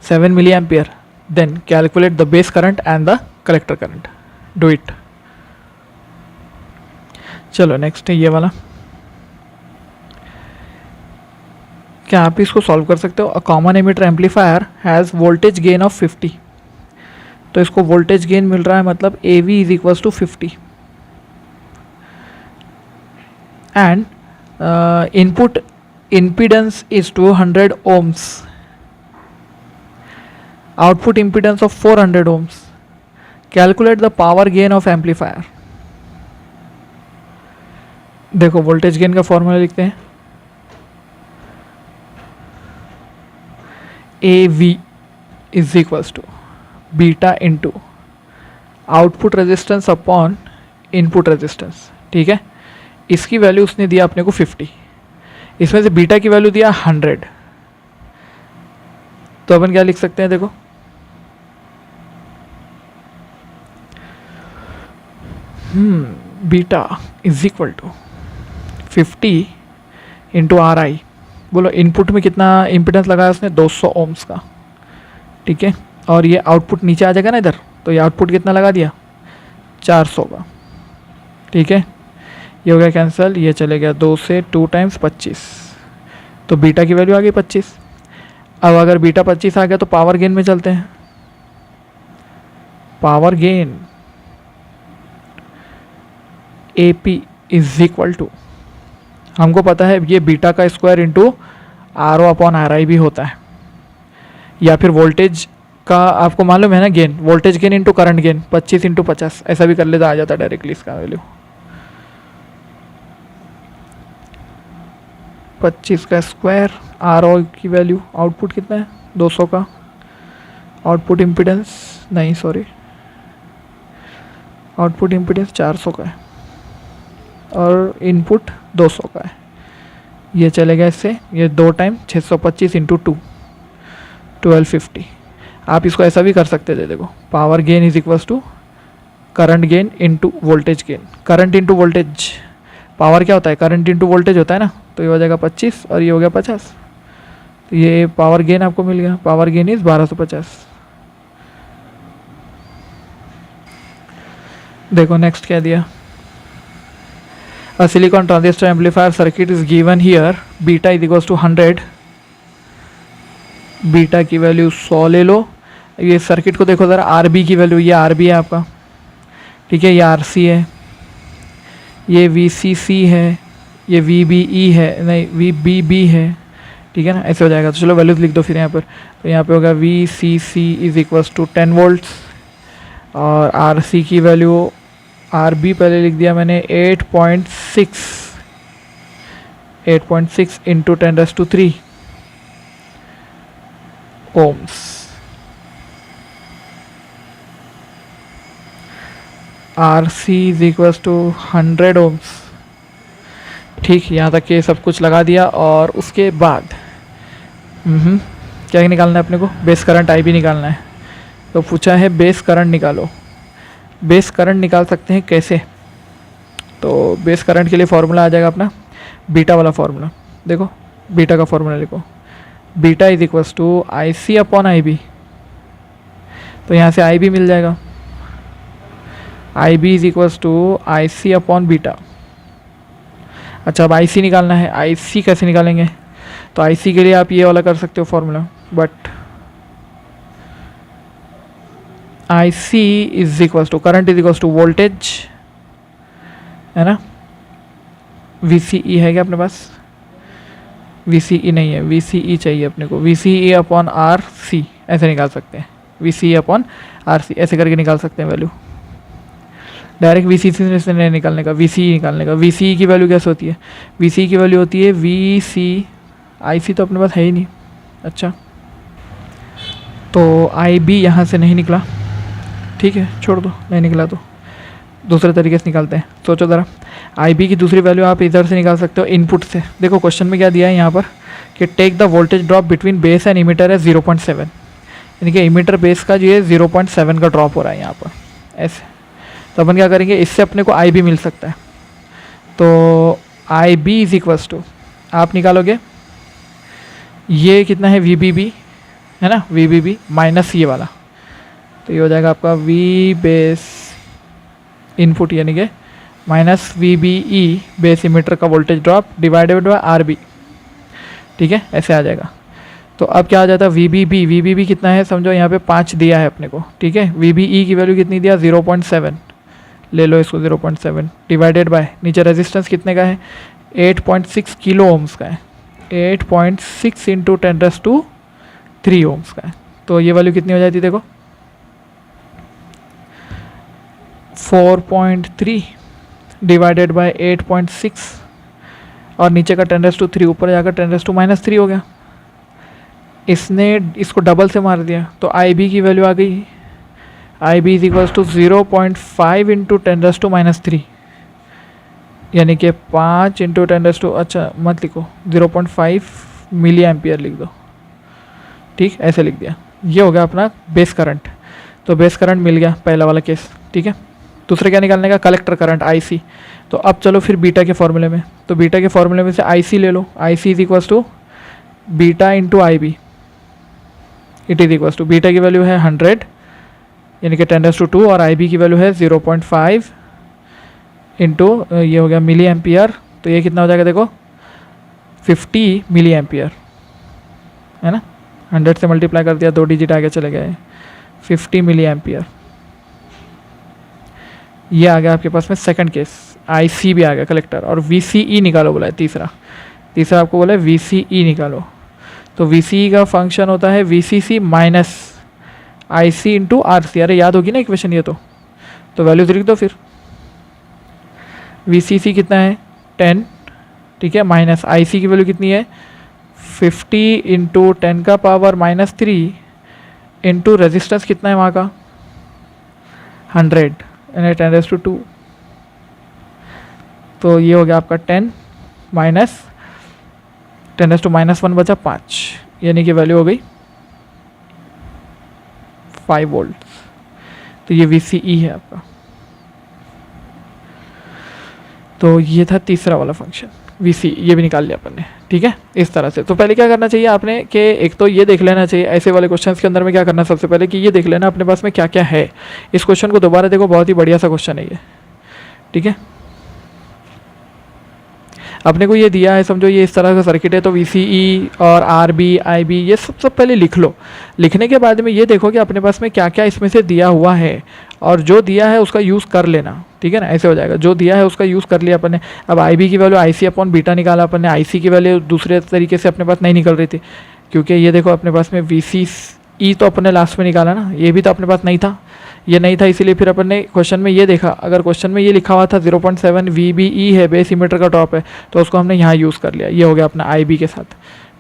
7 milli ampere, then calculate the base current and the collector current, do it. चलो next है ये वाला, क्या आप इसको सॉल्व कर सकते हो। A common ammeter amplifier has voltage gain of 50, तो इसको वोल्टेज गेन मिल रहा है, मतलब AV is equals to 50 and input impedance is 200 ohms, output impedance of 400 ohms. Calculate the power gain of amplifier. देखो वोल्टेज गेन का formula लिखते हैं, AV is equals to beta into output resistance upon input resistance, ठीक है। इसकी value उसने दिया अपने को 50, इसमें से बीटा की वैल्यू दिया 100, तो अपन क्या लिख सकते हैं, देखो beta is equal to 50 into RI, बोलो इनपुट में कितना इम्पिडेंस लगाया उसने, 200 ओम्स का, ठीक है। और ये आउटपुट नीचे आ जाएगा ना इधर, तो ये आउटपुट कितना लगा दिया, 400 का, ठीक है। ये हो गया कैंसिल, ये चले गया 2 से 2 टाइम्स 25, तो बीटा की वैल्यू आ गई 25। अब अगर बीटा 25 आ गया तो पावर गेन में चलते हैं। Power gain AP is equal to, हमको पता है ये बीटा का square into RO upon RI भी होता है, या फिर वोल्टेज का आपको मालूम है ना gain, voltage gain into current gain, 25 into 50 ऐसा भी कर लेता, आ जाता डायरेक्टली इसका वैल्यू। 25 का स्क्वायर, RO की वैल्यू, आउटपुट कितना है 200 का, आउटपुट इम्पिडेंस नहीं सॉरी, आउटपुट इम्पिडेंस 400 का है और इनपुट 200 का है। ये चलेगा इससे, ये 2 टाइम 625 इंटू 2, 1250। आप इसको ऐसा भी कर सकते थे, देखो power gain is equals to current gain into voltage gain, current into voltage, power क्या होता है, करंट इंटू वोल्टेज होता है ना, तो ये हो जाएगा 25 और ये हो गया 50, तो ये पावर गेन आपको मिल गया, पावर गेन इज 1250। देखो नेक्स्ट क्या दिया, a silicon transistor amplifier circuit is given here, beta is equals to 100, beta की वैल्यू 100 ले लो। ये सर्किट को देखो ज़रा, RB की वैल्यू, ये RB है आपका, ठीक है, ये RC है, ये VCC है, ये VBE है, नहीं VBB है, ठीक है ना, ऐसे हो जाएगा। तो चलो वैल्यूज लिख दो फिर यहाँ पर, तो यहाँ पे होगा VCC is equals to 10 volts, और RC की वैल्यू, RB पहले लिख दिया मैंने 8.6 into 10⁻³ ohms. RC is equals to 100 ohms, ठीक, यहाँ तक ये सब कुछ लगा दिया। और उसके बाद क्या निकालना है अपने को, बेस करंट IB निकालना है। तो पूछा है बेस करंट निकालो, बेस करंट निकाल सकते हैं कैसे, तो बेस करंट के लिए फॉर्मूला आ जाएगा अपना बीटा वाला फॉर्मूला, देखो बीटा का फॉर्मूला लिखो, beta is equals to IC upon IB, तो यहाँ से IB मिल जाएगा, IB is equals to IC upon beta. अच्छा अब IC निकालना है, IC कैसे निकालेंगे, तो IC के लिए आप ये वाला कर सकते हो formula, but IC is equals to current is equals to voltage, है ना, VCE है क्या अपने पास, VCE नहीं है, VCE चाहिए अपने को, VCE अपॉन RC ऐसे निकाल सकते हैं, VCE अपॉन RC ऐसे करके निकाल सकते हैं वैल्यू। डायरेक्ट VCC से नहीं निकालने का, VCE निकालने का। VCE की वैल्यू कैसे होती है, VCE की वैल्यू होती है IC तो अपने पास है ही नहीं, अच्छा तो IB यहाँ से नहीं निकला, ठीक है छोड़ दो, नहीं निकला तो दूसरे तरीके से निकालते हैं। सोचो ज़रा, IB की दूसरी वैल्यू आप इधर से निकाल सकते हो इनपुट से। देखो क्वेश्चन में क्या दिया है यहाँ पर कि take the voltage drop between base and emitter है 0.7, यानी कि इमीटर बेस का जो है 0.7 का ड्रॉप हो रहा है यहाँ पर ऐसे। तो अपन क्या करेंगे, इससे अपने को IB मिल सकता है, तो IB इज इक्वल्स टू आप निकालोगे, ये कितना है VBB है ना, VBB माइनस ये वाला, तो ये हो जाएगा आपका V बेस इनपुट यानी कि माइनस VBE बेस इमीटर का voltage drop divided by RB, ठीक है ऐसे आ जाएगा। तो अब क्या आ जाता है VBB कितना है, समझो यहाँ पे 5 दिया है अपने को, ठीक है, VBE की वैल्यू कितनी दिया 0.7, ले लो इसको 0.7 डिवाइडेड बाय नीचे रेजिस्टेंस कितने का है 8.6 किलो ओम्स का है, 8.6 इंटू 10⁻³ ओम्स का है, तो ये वैल्यू कितनी हो जाती है देखो 4.3 डिवाइडेड बाय 8.6 और नीचे का 10⁻³ ऊपर जाकर 10⁻³ हो गया। इसने इसको डबल से मार दिया तो IB की वैल्यू आ गई, IB is equals to 0.5 into 10⁻³ यानी कि 5 इंटू 10⁻, अच्छा मत लिखो 0.5 मिली एम्पियर लिख दो, ठीक ऐसे लिख दिया। ये हो गया अपना बेस करंट, तो बेस करंट मिल गया पहला वाला केस, ठीक है। दूसरा क्या निकालने का, कलेक्टर करंट IC। तो अब चलो फिर बीटा के फॉर्मूले में, तो बीटा के फॉर्मूले में से IC ले लो, IC is equals to beta into I B, it is equals to beta की वैल्यू है 100 यानी कि 10⁻², और आई बी की वैल्यू है 0.5 इंटू ये हो गया मिली एम्पियर, तो ये कितना हो जाएगा देखो 50 मिली एम्पियर, है ना। 100 से मल्टीप्लाई कर दिया, 2 डिजिट आगे चले गए, 50 मिली एम्पियर। ये आ गया आपके पास में सेकंड केस। आई सी भी आ गया कलेक्टर, और वी सी ई निकालो बोला है तीसरा आपको बोला है वी सी ई निकालो। तो वी सी ई का फंक्शन होता है V C C minus I C into R C. अरे याद होगी ना इक्वेशन ये, तो वैल्यूज लिख दो फिर। वी सी सी कितना है 10, ठीक है, माइनस आई सी की वैल्यू कितनी है 50 इंटू 10 का पावर -3 इंटू रेजिस्टेंस कितना है वहाँ का 100 यानी 10⁻²। तो ये हो गया आपका 10 माइनस 10⁻⁻1 बचा 5, यानी कि वैल्यू हो गई 5 वोल्ट। तो ये VCE है आपका। तो ये था तीसरा वाला फंक्शन VCE, ये भी निकाल लिया अपन ने, ठीक है। इस तरह से तो पहले क्या करना चाहिए आपने कि एक तो ये देख लेना चाहिए ऐसे वाले क्वेश्चंस के अंदर में क्या करना है, सबसे पहले कि ये देख लेना अपने पास में क्या क्या है। इस क्वेश्चन को दोबारा देखो, बहुत ही बढ़िया सा क्वेश्चन है ये, ठीक है। अपने को ये दिया है, समझो ये इस तरह का सर्किट है, तो VCE और RB IB ये सब पहले लिख लो। लिखने के बाद में ये देखो कि अपने पास में क्या क्या इसमें से दिया हुआ है, और जो दिया है उसका यूज़ कर लेना, ठीक है ना। ऐसे हो जाएगा, जो दिया है उसका यूज़ कर लिया अपन ने। अब IB की वैल्यू IC अपॉन बीटा निकाला अपन ने, IC की वैल्यू दूसरे तरीके से अपने पास नहीं निकल रही थी, क्योंकि ये देखो अपने पास में VCE तो अपने लास्ट में निकाला ना, ये भी तो अपने पास नहीं था, ये नहीं था, इसीलिए फिर अपन ने क्वेश्चन में ये देखा, अगर क्वेश्चन में ये लिखा हुआ था 0.7 VBE है, बेस इमीटर का टॉप है, तो उसको हमने यहाँ यूज़ कर लिया। ये हो गया अपना IB के साथ,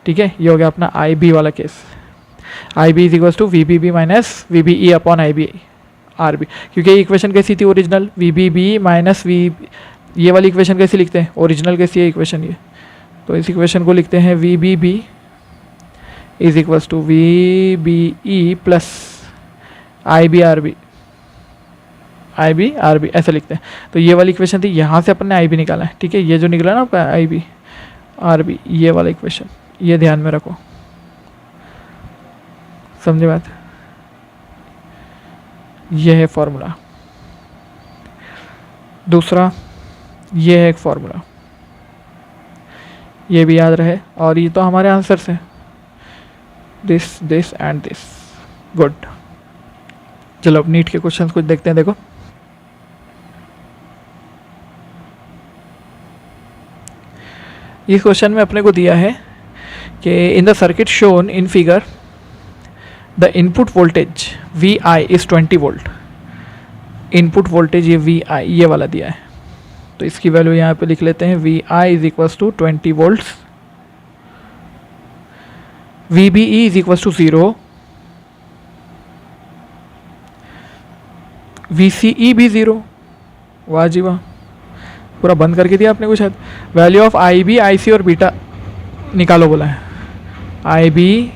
ठीक है। ये हो गया अपना IB वाला केस, IB is equals to VBB minus VBE upon IB RB, क्योंकि ये इक्वेशन कैसी थी ओरिजिनल, VBB माइनस V। ये वाली इक्वेशन कैसी लिखते हैं ओरिजिनल, कैसी है इक्वेशन ये, तो इस इक्वेशन को लिखते हैं VBB is equals to VBE plus IB RB ऐसे लिखते हैं। तो ये वाली इक्वेशन थी, यहाँ से अपन ने IB निकाला है, ठीक है। ये जो निकला ना आपका IB RB, ये वाला इक्वेशन, ये ध्यान में रखो, समझे बात। ये है फॉर्मूला, दूसरा ये है एक फॉर्मूला, ये भी याद रहे। और ये तो हमारे आंसर्स हैं, दिस एंड दिस, गुड। चलो अब नीट के क्वेश्चंस कुछ देखते हैं। देखो इस क्वेश्चन में अपने को दिया है कि in the circuit shown in figure the input voltage VI is 20 volt. Input voltage ये VI ये वाला दिया है, तो इसकी वैल्यू यहाँ पे लिख लेते हैं, VI is equals to 20 volts, VBE is equals to 0, VCE भी 0। वाह जी वाह, पूरा बंद करके दिया आपने को शायद। वैल्यू ऑफ IB IC और बीटा निकालो बोला है, IB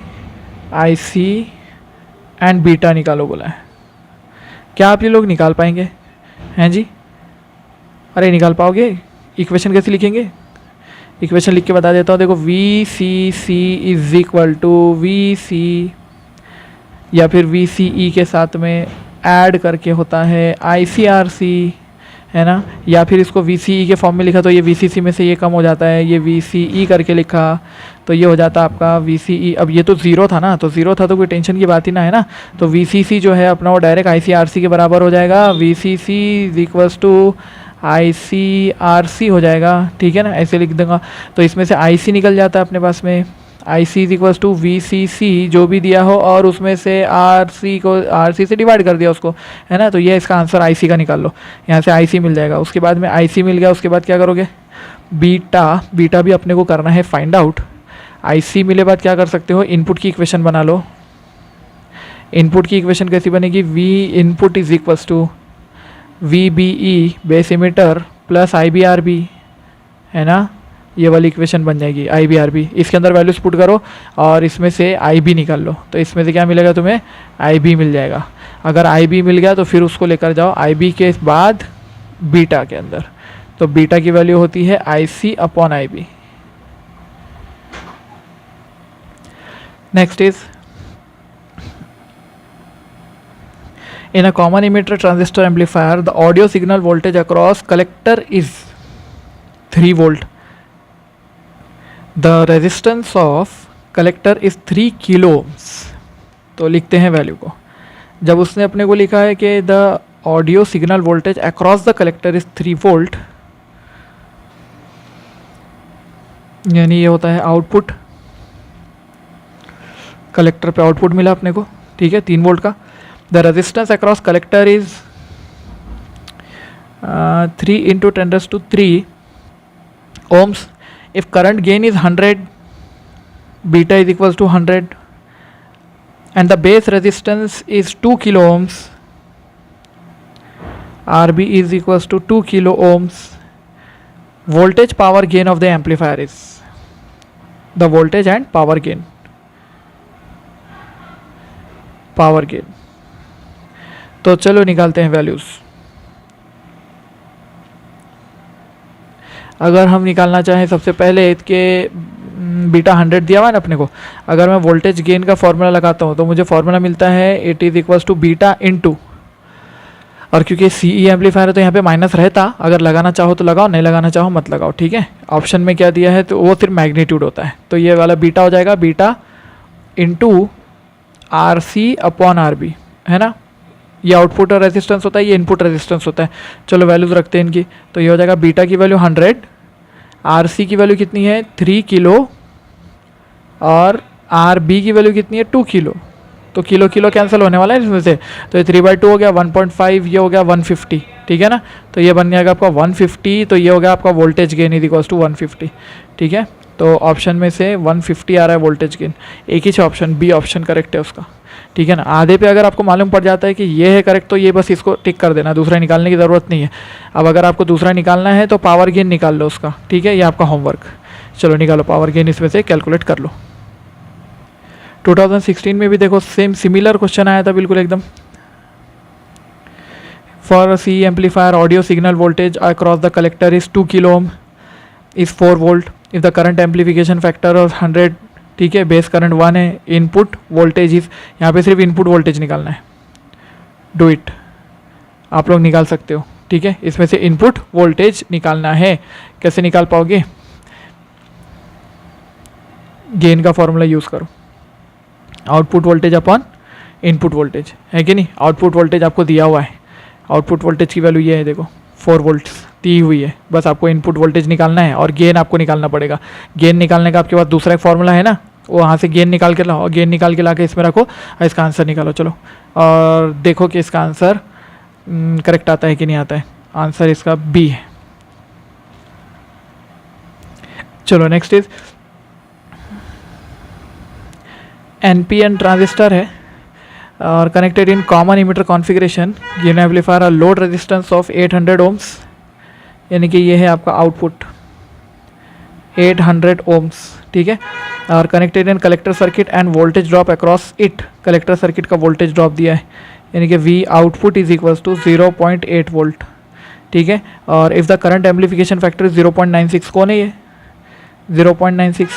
IC एंड बीटा निकालो बोला है। क्या आप ये लोग निकाल पाएंगे, हैं जी? अरे निकाल पाओगे? इक्वेशन कैसे लिखेंगे? इक्वेशन लिख के बता देता हूँ। देखो VCC is equal to VC या फिर VCE के साथ में ऐड करके होता है ICRC, है ना। या फिर इसको VCE के फॉर्म में लिखा तो ये VCC में से ये कम हो जाता है, ये VCE करके लिखा तो ये हो जाता है आपका VCE। अब ये तो ज़ीरो था ना, तो ज़ीरो था तो कोई टेंशन की बात ही ना है ना। तो VCC जो है अपना वो डायरेक्ट ICRC के बराबर हो जाएगा, VCC is equals to ICRC हो जाएगा, ठीक है ना। ऐसे लिख दूंगा तो इसमें से IC निकल जाता है अपने पास में, IC is equals to VCC जो भी दिया हो और उसमें से RC से डिवाइड कर दिया उसको, है ना। तो ये इसका आंसर IC का निकाल लो, यहाँ से IC मिल जाएगा। उसके बाद में IC मिल गया, उसके बाद क्या करोगे, बीटा भी अपने को करना है फाइंड आउट। IC मिले बाद क्या कर सकते हो, इनपुट की इक्वेशन बना लो। इनपुट की इक्वेशन कैसी बनेगी, V input is equals to VBE base emitter plus IBRB, है ना। ये वाली इक्वेशन बन जाएगी IBRB। इसके अंदर वैल्यूज पुट करो और इसमें से IB निकाल लो, तो इसमें से क्या मिलेगा तुम्हें, IB मिल जाएगा। अगर IB मिल गया तो फिर उसको लेकर जाओ IB के बाद बीटा के अंदर, तो बीटा की वैल्यू होती है IC upon IB। Next is in a common emitter transistor amplifier the audio signal voltage across collector is 3 volt. The resistance of collector is 3 kilo ohms. तो लिखते हैं वैल्यू को. जब उसने अपने को लिखा है कि the audio signal voltage across the collector is 3 volt, यानी ये होता है आउटपुट. कलेक्टर पे आउटपुट मिला अपने को, ठीक है, 3 वोल्ट का. The resistance across collector is 3 into 10⁻³ ohms. If current gain is 100, beta is equals to 100, and the base resistance is 2 kilo ohms, RB is equals to 2 kilo ohms. Voltage power gain of the amplifier is the voltage and power gain. Power gain. तो चलो निकालते हैं values. अगर हम निकालना चाहें सबसे पहले इसके बीटा 100 दिया हुआ है ना अपने को, अगर मैं वोल्टेज गेन का फॉर्मूला लगाता हूँ तो मुझे फॉर्मूला मिलता है it is equals to beta into, और क्योंकि CE एम्पलीफायर है तो यहाँ पे माइनस रहता. अगर लगाना चाहो तो लगाओ, नहीं लगाना चाहो मत लगाओ, ठीक है. ऑप्शन में क्या दिया है तो वो सिर्फ मैग्नीट्यूड होता है. तो ये वाला बीटा हो जाएगा beta into RC upon RB, है ना. ये आउटपुट और रेजिस्टेंस होता है, ये इनपुट रेजिस्टेंस होता है. चलो वैल्यूज रखते हैं इनकी. तो ये हो जाएगा बीटा की वैल्यू 100, RC की वैल्यू कितनी है 3 किलो, और RB की वैल्यू कितनी है 2 किलो. तो किलो किलो कैंसिल होने वाला है इसमें से, तो ये 3/2 हो गया 1.5, ये हो गया 150, ठीक है ना. तो ये बन जाएगा आपका 150. तो ये हो गया आपका voltage gain is equals to 150, ठीक है. तो ऑप्शन में से 150 आ रहा है वोल्टेज गेन. एक ही ऑप्शन बी ऑप्शन करेक्ट है उसका, ठीक है ना. आधे पे अगर आपको मालूम पड़ जाता है कि ये है करेक्ट तो ये बस इसको टिक कर देना, दूसरा निकालने की ज़रूरत नहीं है. अब अगर आपको दूसरा निकालना है तो पावर गेन निकाल लो उसका, ठीक है. ये आपका होमवर्क. चलो निकालो पावर गेन, इसमें से कैलकुलेट कर लो. 2016 में भी देखो सेम सिमिलर क्वेश्चन आया था बिल्कुल एकदम. For CE amplifier audio signal voltage across the collector is 2 kilo ohm is 4 volt. If the current amplification factor of 100, ठीक है, बेस करंट 1 है, इनपुट वोल्टेज इज, यहाँ पे सिर्फ इनपुट वोल्टेज निकालना है. डू इट, आप लोग निकाल सकते हो, ठीक है. इसमें से इनपुट वोल्टेज निकालना है. कैसे निकाल पाओगे? गेन का फॉर्मूला यूज़ करो. Output voltage upon input voltage, है कि नहीं. आउटपुट वोल्टेज आपको दिया हुआ है, आउटपुट वोल्टेज की वैल्यू ये है, देखो 4 वोल्ट दी हुई है. बस आपको इनपुट वोल्टेज निकालना है और गेन आपको निकालना पड़ेगा. गेन निकालने का आपके पास दूसरा एक फॉर्मूला है ना, वो वहाँ से गेन निकाल के लाओ, गेन निकाल के ला के इसमें रखो और इसका आंसर निकालो. चलो और देखो कि इसका आंसर करेक्ट आता है कि नहीं आता है. आंसर इसका बी है. चलो नेक्स्ट इज NPN ट्रांजिस्टर है और connected in common emitter configuration. Gain amplifier और लोड रेजिस्टेंस ऑफ 800 ओम्स, यानी कि ये है आपका आउटपुट 800 ओम्स, ठीक है. और connected in collector circuit and voltage drop across it. Collector circuit का वोल्टेज ड्रॉप दिया है, यानी कि V output is equals to 0.8 volt, ठीक है. और if the current amplification factor 0.96, कौन है ये 0.96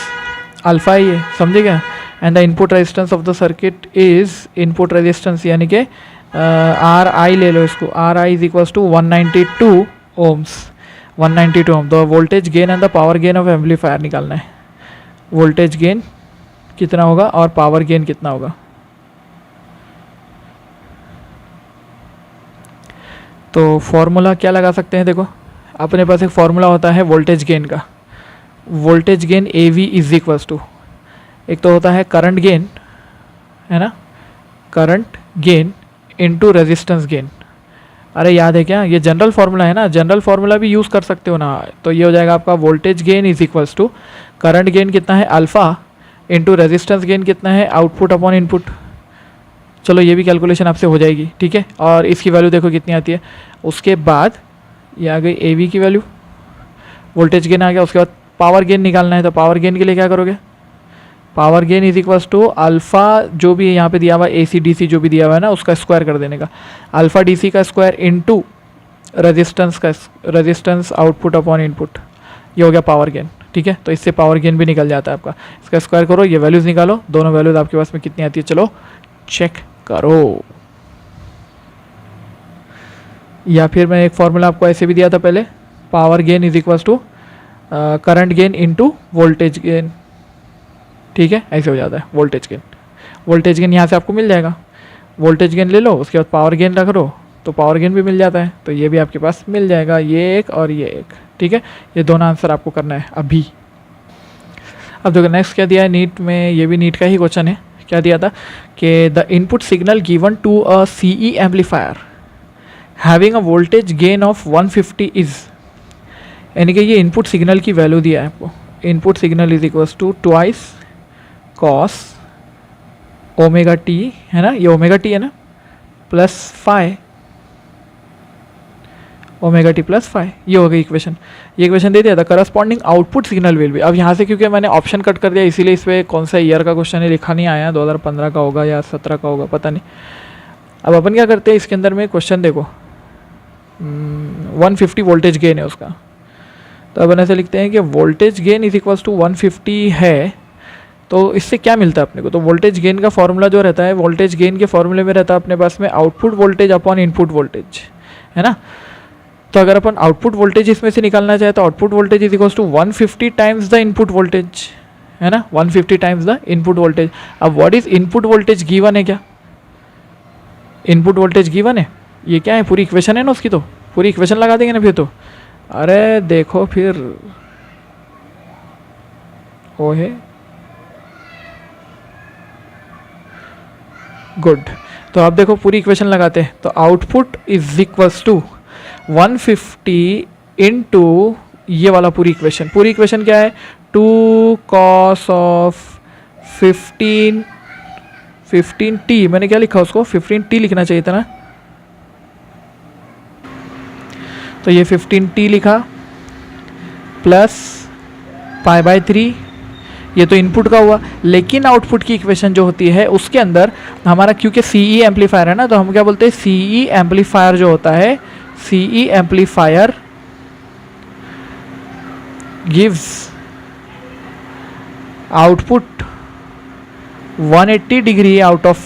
अल्फा ही है, समझे क्या. And the input resistance of the circuit is, input resistance यानी कि RI ले लो इसको, RI is equals to 192 ohms, 192 ohm. The voltage gain and the power gain of amplifier निकालना है. वोल्टेज गेन कितना होगा और पावर गेन कितना होगा. तो फॉर्मूला क्या लगा सकते हैं, देखो अपने पास एक फॉर्मूला होता है वोल्टेज गेन का. Voltage gain AV is equals to, एक तो होता है करंट गेन, है ना, current gain into resistance gain. अरे याद है क्या, ये जनरल फार्मूला है ना, जनरल फार्मूला भी यूज़ कर सकते हो ना. तो ये हो जाएगा आपका voltage gain is equals to current gain कितना है अल्फ़ा इंटू रेजिस्टेंस गेन कितना है आउटपुट अपॉन इनपुट. चलो ये भी कैलकुलेशन आपसे हो जाएगी, ठीक है. और इसकी वैल्यू देखो कितनी आती है. उसके बाद ये आ गई AV की वैल्यू, वोल्टेज गेन आ गया. उसके बाद पावर गेन निकालना है, तो पावर गेन के लिए क्या करोगे, power gain is equals to alpha जो भी यहाँ पे दिया हुआ AC DC जो भी दिया हुआ है ना उसका स्क्वायर कर देने का, अल्फ़ा DC का स्क्वायर इनटू रेजिस्टेंस का, रेजिस्टेंस आउटपुट अपॉन इनपुट. ये हो गया पावर गेन, ठीक है. ठीक है। तो इससे पावर गेन भी निकल जाता है आपका। इसका स्क्वायर करो, ये वैल्यूज़ निकालो, दोनों वैल्यूज़ आपके पास में कितनी आती है चलो चेक करो। या फिर मैं एक फॉर्मूला आपको ऐसे भी दिया था पहले, power gain is equals to current gain into voltage gain, ठीक है, ऐसे हो जाता है वोल्टेज गेन। वोल्टेज गेन यहाँ से आपको मिल जाएगा, वोल्टेज गेन ले लो, उसके बाद पावर गेन रख लो तो पावर गेन भी मिल जाता है। तो ये भी आपके पास मिल जाएगा, ये एक और ये एक, ठीक है। ये दोनों आंसर आपको करना है अभी। अब देखो नेक्स्ट क्या दिया है नीट में, ये भी नीट का ही क्वेश्चन है। क्या दिया था कि the input signal given to a CE amplifier having a voltage gain of 150 is, यानी कि ये इनपुट सिग्नल की वैल्यू दिया है आपको। Input signal is equals to twice cos omega t, है ना, ये ओमेगा टी है ना, plus phi omega t plus phi, ये हो गई इक्वेशन। ये इक्वेशन दे दिया था। करस्पॉन्डिंग आउटपुट सिग्नल विल भी, अब यहाँ से क्योंकि मैंने ऑप्शन कट कर दिया इसीलिए इस पर कौन सा ईयर का क्वेश्चन है लिखा नहीं आया, 2015 का होगा या 17 का होगा पता नहीं। अब अपन क्या करते हैं इसके अंदर में क्वेश्चन देखो, 150 वोल्टेज गेन है उसका, तो अपन ऐसे लिखते हैं कि voltage gain is equals to 150 है, तो इससे क्या मिलता है अपने को। तो वोल्टेज गेन का फॉर्मूला जो रहता है, वोल्टेज गेन के फॉर्मूले में रहता है अपने पास में output voltage upon input voltage, है ना। तो अगर अपन आउटपुट वोल्टेज इसमें से निकालना चाहे तो output voltage is equals to 150 times the input voltage, है ना, 150 टाइम्स द इनपुट वोल्टेज। अब what is input voltage given है, क्या इनपुट वोल्टेज गिवन है, ये क्या है, पूरी इक्वेशन है ना उसकी, तो पूरी इक्वेशन लगा देंगे ना फिर तो। अरे देखो फिर वो है गुड। तो आप देखो पूरी इक्वेशन लगाते हैं तो output is equals to 150 into ये वाला पूरी इक्वेशन क्या है, 2 कॉस ऑफ 15t, मैंने क्या लिखा उसको 15t लिखना चाहिए था ना, तो ये 15t लिखा प्लस पाई बाय 3, ये तो इनपुट का हुआ। लेकिन आउटपुट की इक्वेशन जो होती है उसके अंदर हमारा क्योंकि सीई एम्पलीफायर है ना, तो हम क्या बोलते हैं, सीई एम्पलीफायर जो होता है, CE amplifier gives output 180 degree out of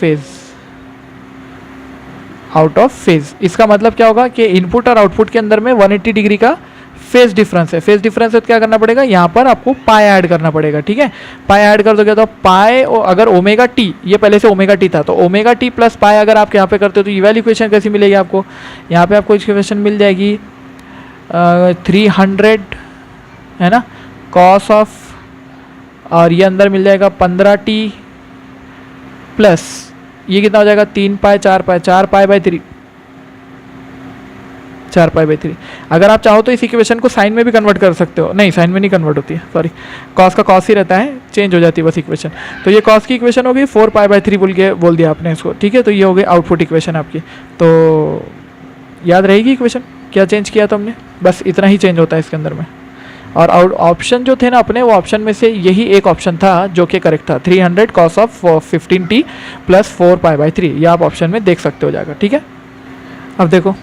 phase. इसका मतलब क्या होगा कि इनपुट और आउटपुट के अंदर में 180 डिग्री का फेज डिफरेंस है। फेज डिफरेंस है तो क्या करना पड़ेगा, यहाँ पर आपको पाई ऐड करना पड़ेगा, ठीक है। पाई ऐड कर दोगे तो पाई, अगर ओमेगा टी, ये पहले से ओमेगा टी था, तो ओमेगा टी प्लस पाई अगर आप यहाँ पे करते हो तो ये वाली इक्वेशन कैसी मिलेगी आपको, यहाँ पे आपको इक्वेशन मिल जाएगी 300, है ना, कॉस ऑफ, और ये अंदर मिल जाएगा 15t प्लस ये कितना हो जाएगा 3 पाई 4 पाई 4 पाई बाई 3 4 पाई बाई 3। अगर आप चाहो तो इस इक्वेशन को साइन में भी कन्वर्ट कर सकते हो, नहीं साइन में नहीं कन्वर्ट होती है, सॉरी, कॉस का कॉस ही रहता है, चेंज हो जाती है बस इक्वेशन। तो ये कॉस की इक्वेशन हो गई, 4 पाई बाई 3 बोल दिया आपने इसको, ठीक है। तो ये हो गई आउटपुट इक्वेशन आपकी। तो याद रहेगी इक्वेशन, क्या चेंज किया था हमने, बस इतना ही चेंज होता है इसके अंदर में। और ऑप्शन जो थे ना अपने, वो ऑप्शन में से यही एक ऑप्शन था जो कि करेक्ट था, 300 cos of 15t plus 4 pi by 3, ये आप ऑप्शन में देख सकते हो जाकर, ठीक है। अब देखो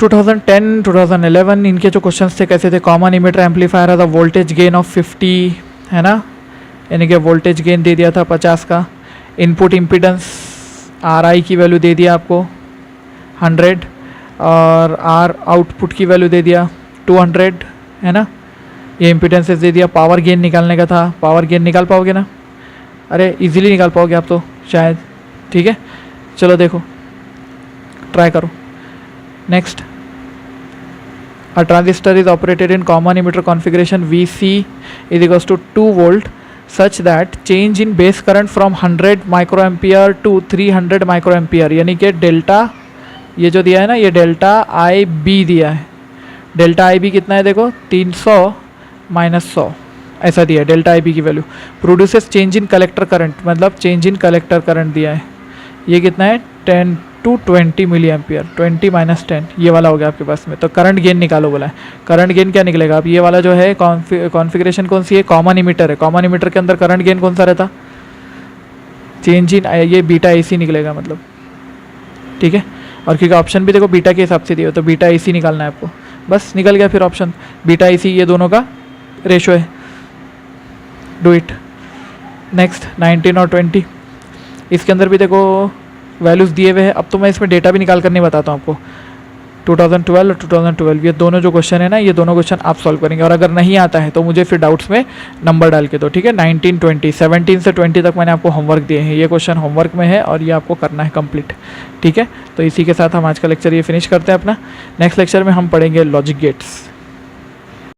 2010 2011 इनके जो क्वेश्चंस थे कैसे थे, कॉमन इमीटर एम्पलीफायर था, वोल्टेज गेन ऑफ 50, है ना, यानी कि वोल्टेज गेन दे दिया था 50 का। इनपुट इम्पिडेंस RI की वैल्यू दे दिया आपको 100, और R आउटपुट की वैल्यू दे दिया 200, है ना, ये इम्पिडेंसेस दे दिया। पावर गेन निकालने का था, पावर गेन निकाल पाओगे ना, अरे इजीली निकाल पाओगे आप तो शायद, ठीक है। चलो देखो ट्राई करो। Next, a transistor is operated in common emitter configuration VC is equals to 2 volt such that change in base current from 100 microampere to 300 microampere, यानी कि डेल्टा ये जो दिया है ना, ये डेल्टा IB दिया है। डेल्टा IB कितना है देखो, 300 माइनस 100 ऐसा दिया है डेल्टा IB की value. Produces change in collector current, मतलब चेंज इन कलेक्टर करंट दिया है, ये कितना है 10 to 20 मिली एम्पियर, 20 माइनस 10 ये वाला हो गया आपके पास में। तो करंट गेन निकालो बोला है, करंट गेन क्या निकलेगा, अब ये वाला जो है कॉन्फ़िगरेशन कौन सी है, कॉमन इमीटर है, कॉमन इमीटर के अंदर करंट गेन कौन सा रहता, चेंज इन, ये बीटा AC निकलेगा मतलब, ठीक है। और क्योंकि ऑप्शन भी देखो बीटा के हिसाब से दिए हो तो बीटा AC निकालना है आपको, बस निकल गया फिर ऑप्शन बीटा AC, ये दोनों का रेशो है, डू इट। नेक्स्ट 19 और 20, इसके अंदर भी देखो वैल्यूज़ दिए हुए हैं। अब तो मैं इसमें डेटा भी निकाल कर नहीं बताता हूँ आपको। 2012 और 2012 ये दोनों जो क्वेश्चन है ना, ये दोनों क्वेश्चन आप सॉल्व करेंगे। और अगर नहीं आता है तो मुझे फिर डाउट्स में नंबर डाल के दो, ठीक है। 19, 20, 17 से 20 तक मैंने आपको होमवर्क दिए हैं। ये क्वेश्चन होमवर्क में है और ये आपको करना है कंप्लीट, ठीक है। तो इसी के साथ हम आज का लेक्चर ये फिनिश करते हैं अपना। नेक्स्ट लेक्चर में हम पढ़ेंगे लॉजिक गेट्स।